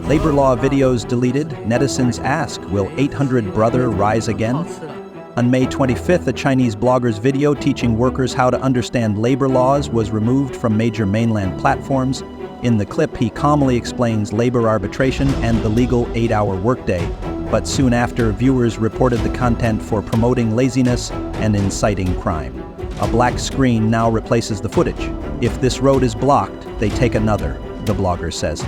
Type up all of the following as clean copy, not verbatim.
Labor law videos deleted. Netizens ask, will 800 brother rise again? On May 25th, a Chinese blogger's video teaching workers how to understand labor laws was removed from major mainland platforms. In the clip, he calmly explains labor arbitration and the legal 8-hour workday. But soon after, viewers reported the content for promoting laziness and inciting crime. A black screen now replaces the footage. If this road is blocked, they take another, the blogger says,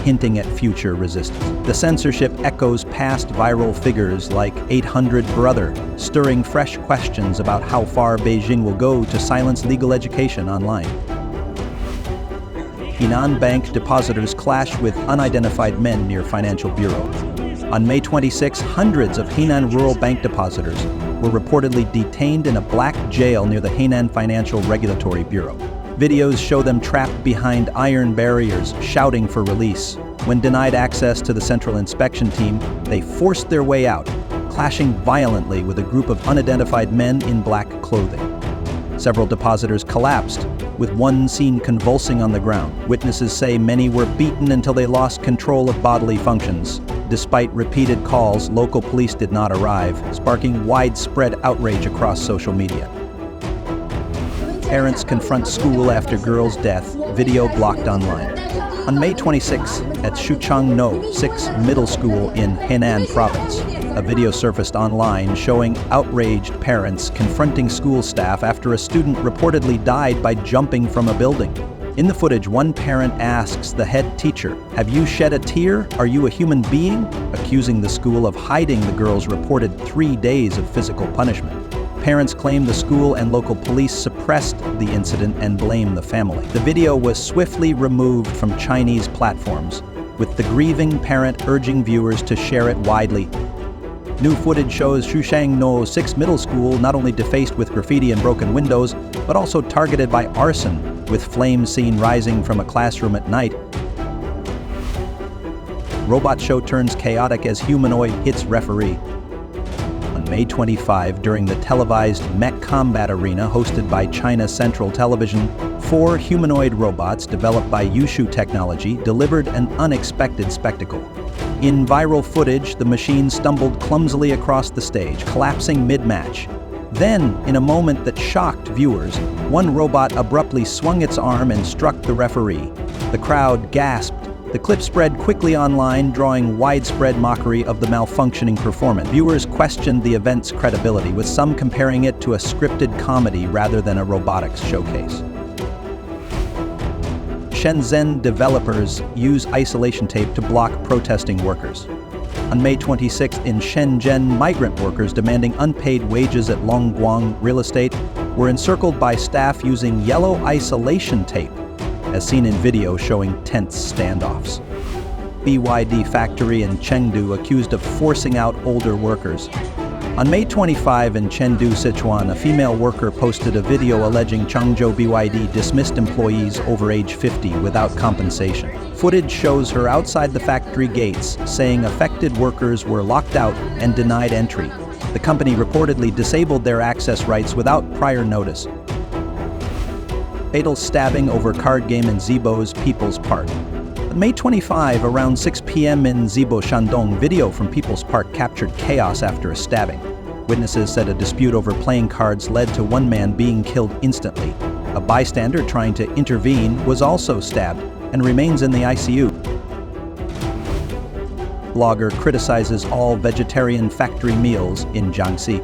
hinting at future resistance. The censorship echoes past viral figures like 800 brother, stirring fresh questions about how far Beijing will go to silence legal education online. Henan Bank depositors clash with unidentified men near Financial Bureau. On May 26, hundreds of Henan rural bank depositors were reportedly detained in a black jail near the Henan Financial Regulatory Bureau. Videos show them trapped behind iron barriers, shouting for release. When denied access to the central inspection team, they forced their way out, clashing violently with a group of unidentified men in black clothing. Several depositors collapsed, with one seen convulsing on the ground. Witnesses say many were beaten until they lost control of bodily functions. Despite repeated calls, local police did not arrive, sparking widespread outrage across social media. Parents confront school after girl's death, video blocked online. On May 26 at Shuchang No 6 Middle School in Henan Province, a video surfaced online showing outraged parents confronting school staff after a student reportedly died by jumping from a building. In the footage, one parent asks the head teacher, "Have you shed a tear? Are you a human being?" accusing the school of hiding the girl's reported 3 days of physical punishment. Parents claim the school and local police suppressed the incident and blame the family. The video was swiftly removed from Chinese platforms, with the grieving parent urging viewers to share it widely. New footage shows Shuchang No 6 Middle School not only defaced with graffiti and broken windows, but also targeted by arson, with flames seen rising from a classroom at night. Robot show turns chaotic as humanoid hits referee. May 25, during the televised Mech Combat Arena hosted by China Central Television, 4 humanoid robots developed by Yushu Technology delivered an unexpected spectacle. In viral footage, the machine stumbled clumsily across the stage, collapsing mid-match. Then, in a moment that shocked viewers, one robot abruptly swung its arm and struck the referee. The crowd gasped. The clip spread quickly online, drawing widespread mockery of the malfunctioning performance. Viewers questioned the event's credibility, with some comparing it to a scripted comedy rather than a robotics showcase. Shenzhen developers use isolation tape to block protesting workers. On May 26 in Shenzhen, migrant workers demanding unpaid wages at Longguang real estate were encircled by staff using yellow isolation tape, as seen in video showing tense standoffs. BYD factory in Chengdu accused of forcing out older workers. On May 25 in Chengdu, Sichuan, a female worker posted a video alleging Changzhou BYD dismissed employees over age 50 without compensation. Footage shows her outside the factory gates, saying affected workers were locked out and denied entry. The company reportedly disabled their access rights without prior notice. Fatal stabbing over card game in Zibo's People's Park. On May 25, around 6 p.m. in Zibo, Shandong, video from People's Park captured chaos after a stabbing. Witnesses said a dispute over playing cards led to one man being killed instantly. A bystander trying to intervene was also stabbed and remains in the ICU. Blogger criticizes all vegetarian factory meals in Jiangxi.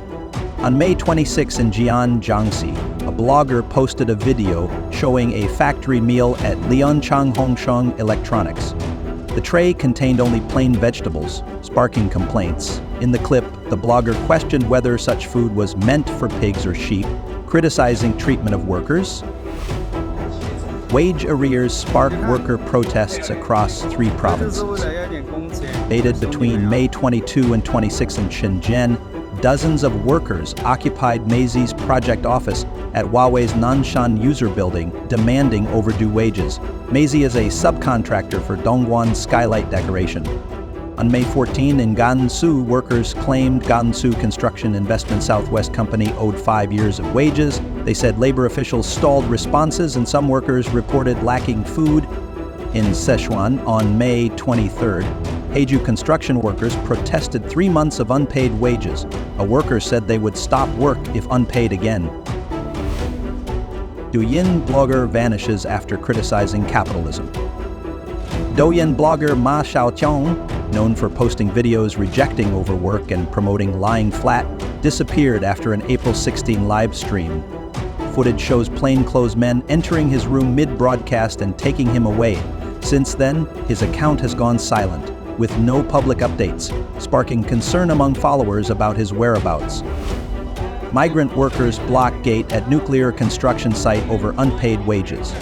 On May 26 in Jian, Jiangxi, a blogger posted a video showing a factory meal at Lianchang Hongsheng Electronics. The tray contained only plain vegetables, sparking complaints. In the clip, the blogger questioned whether such food was meant for pigs or sheep, criticizing treatment of workers. Wage arrears spark worker protests across 3 provinces. Dated between May 22 and 26 in Shenzhen, dozens of workers occupied Meizi's project office at Huawei's Nanshan user building, demanding overdue wages. Meizi is a subcontractor for Dongguan skylight decoration. On May 14 in Gansu, workers claimed Gansu Construction Investment Southwest Company owed 5 years of wages. They said labor officials stalled responses and some workers reported lacking food. in Sichuan on May 23rd, Heiju construction workers protested 3 months of unpaid wages. A worker said they would stop work if unpaid again. Douyin blogger vanishes after criticizing capitalism. Douyin blogger Ma Xiaoqiang, known for posting videos rejecting overwork and promoting lying flat, disappeared after an April 16 live stream. Footage shows plainclothes men entering his room mid-broadcast and taking him away. Since then, his account has gone silent, with no public updates, sparking concern among followers about his whereabouts. Migrant workers block gate at nuclear construction site over unpaid wages.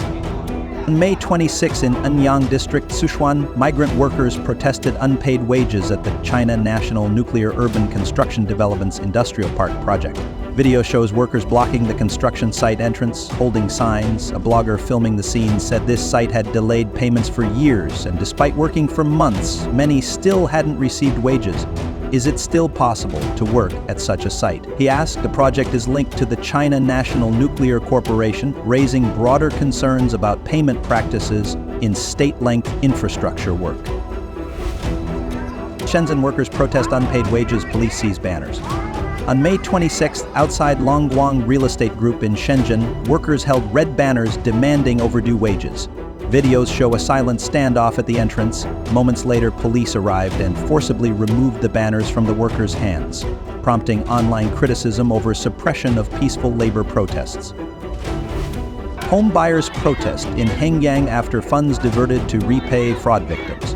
On May 26 in Anyang District, Sichuan, migrant workers protested unpaid wages at the China National Nuclear Urban Construction Development's Industrial Park project. Video shows workers blocking the construction site entrance, holding signs. A blogger filming the scene said this site had delayed payments for years, and despite working for months, many still hadn't received wages. Is it still possible to work at such a site? He asked. The project is linked to the China National Nuclear Corporation, raising broader concerns about payment practices in state-length infrastructure work. Shenzhen workers protest unpaid wages, police seize banners. On May 26th, outside Longguang Real Estate Group in Shenzhen, workers held red banners demanding overdue wages. Videos show a silent standoff at the entrance. Moments later, police arrived and forcibly removed the banners from the workers' hands, prompting online criticism over suppression of peaceful labor protests. Home buyers protest in Hengyang after funds diverted to repay fraud victims.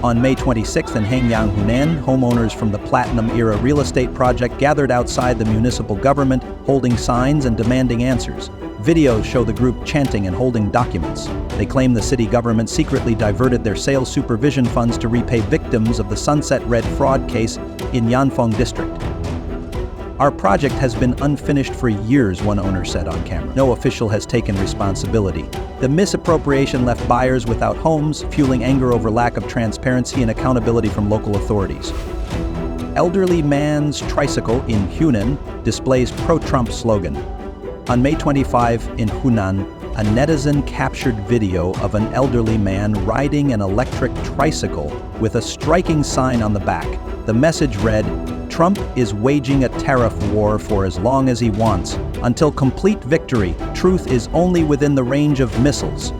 On May 26th in Hengyang, Hunan, homeowners from the Platinum-era real estate project gathered outside the municipal government, holding signs and demanding answers. Videos show the group chanting and holding documents. They claim the city government secretly diverted their sales supervision funds to repay victims of the Sunset Red fraud case in Yanfeng district. Our project has been unfinished for years, one owner said on camera. No official has taken responsibility. The misappropriation left buyers without homes, fueling anger over lack of transparency and accountability from local authorities. Elderly man's tricycle in Hunan displays pro-Trump slogan. On May 25 in Hunan, a netizen captured video of an elderly man riding an electric tricycle with a striking sign on the back. The message read, "Trump is waging a tariff war for as long as he wants. Until complete victory, truth is only within the range of missiles."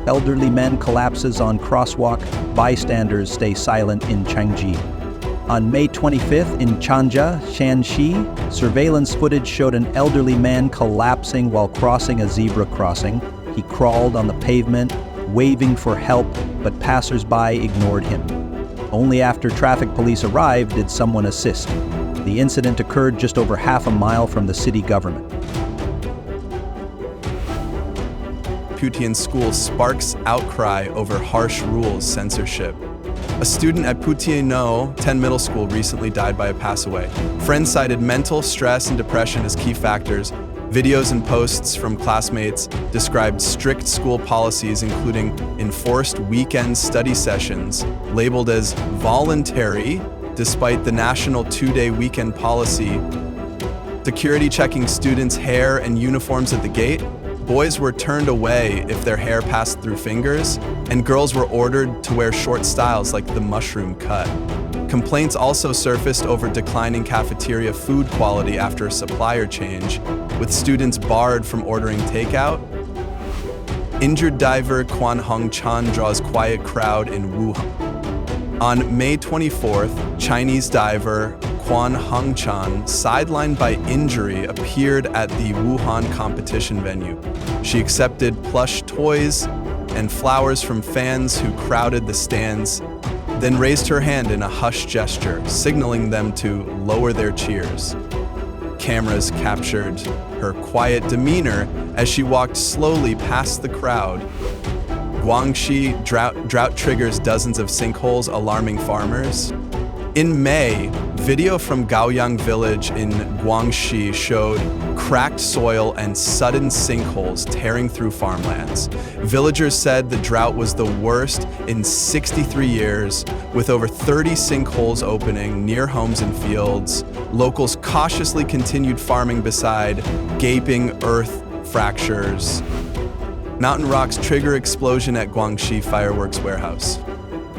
Elderly man collapses on crosswalk. Bystanders stay silent in Changji. On May 25th in Chanja, Shanxi, surveillance footage showed an elderly man collapsing while crossing a zebra crossing. He crawled on the pavement, waving for help, but passers-by ignored him. Only after traffic police arrived did someone assist. The incident occurred just over half a mile from the city government. Putian school sparks outcry over harsh rules censorship. A student at Putian 10 middle school recently died by a pass away. Friends cited mental stress and depression as key factors. Videos and posts from classmates described strict school policies, including enforced weekend study sessions, labeled as voluntary, despite the national 2-day weekend policy. Security checking students' hair and uniforms at the gate. Boys were turned away if their hair passed through fingers, and girls were ordered to wear short styles like the mushroom cut. Complaints also surfaced over declining cafeteria food quality after a supplier change, with students barred from ordering takeout. Injured diver Quan Hongchan draws quiet crowd in Wuhan. On May 24th, Chinese diver Quan Hongchan, sidelined by injury, appeared at the Wuhan competition venue. She accepted plush toys and flowers from fans who crowded the stands, then raised her hand in a hushed gesture, signaling them to lower their cheers. Cameras captured her quiet demeanor as she walked slowly past the crowd. Guangxi drought triggers dozens of sinkholes, alarming farmers. In May, video from Gaoyang village in Guangxi showed cracked soil and sudden sinkholes tearing through farmlands. Villagers said the drought was the worst in 63 years, with over 30 sinkholes opening near homes and fields. Locals cautiously continued farming beside gaping earth fractures. Mountain rocks trigger explosion at Guangxi fireworks warehouse.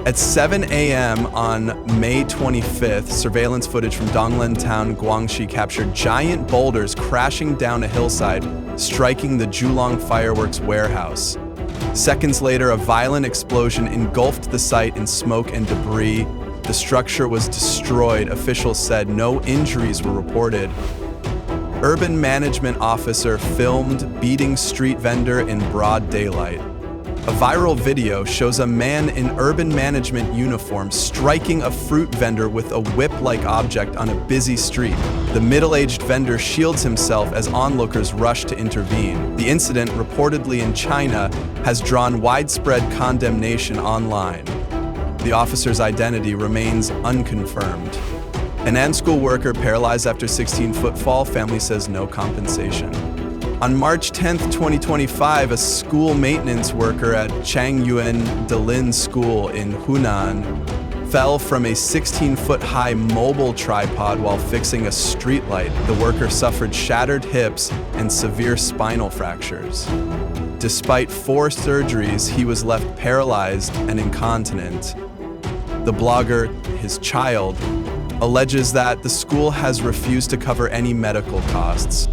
At 7 a.m. on May 25th, surveillance footage from Donglen Town, Guangxi captured giant boulders crashing down a hillside, striking the Julong fireworks warehouse. Seconds later, a violent explosion engulfed the site in smoke and debris. The structure was destroyed. Officials said no injuries were reported. Urban management officer filmed beating street vendor in broad daylight. A viral video shows a man in urban management uniform striking a fruit vendor with a whip-like object on a busy street. The middle-aged vendor shields himself as onlookers rush to intervene. The incident, reportedly in China, has drawn widespread condemnation online. The officer's identity remains unconfirmed. An An school worker paralyzed after 16-foot fall, family says no compensation. On March 10, 2025, a school maintenance worker at Changyuan Dalin School in Hunan fell from a 16-foot-high mobile tripod while fixing a streetlight. The worker suffered shattered hips and severe spinal fractures. Despite 4 surgeries, he was left paralyzed and incontinent. The blogger, his child, alleges that the school has refused to cover any medical costs.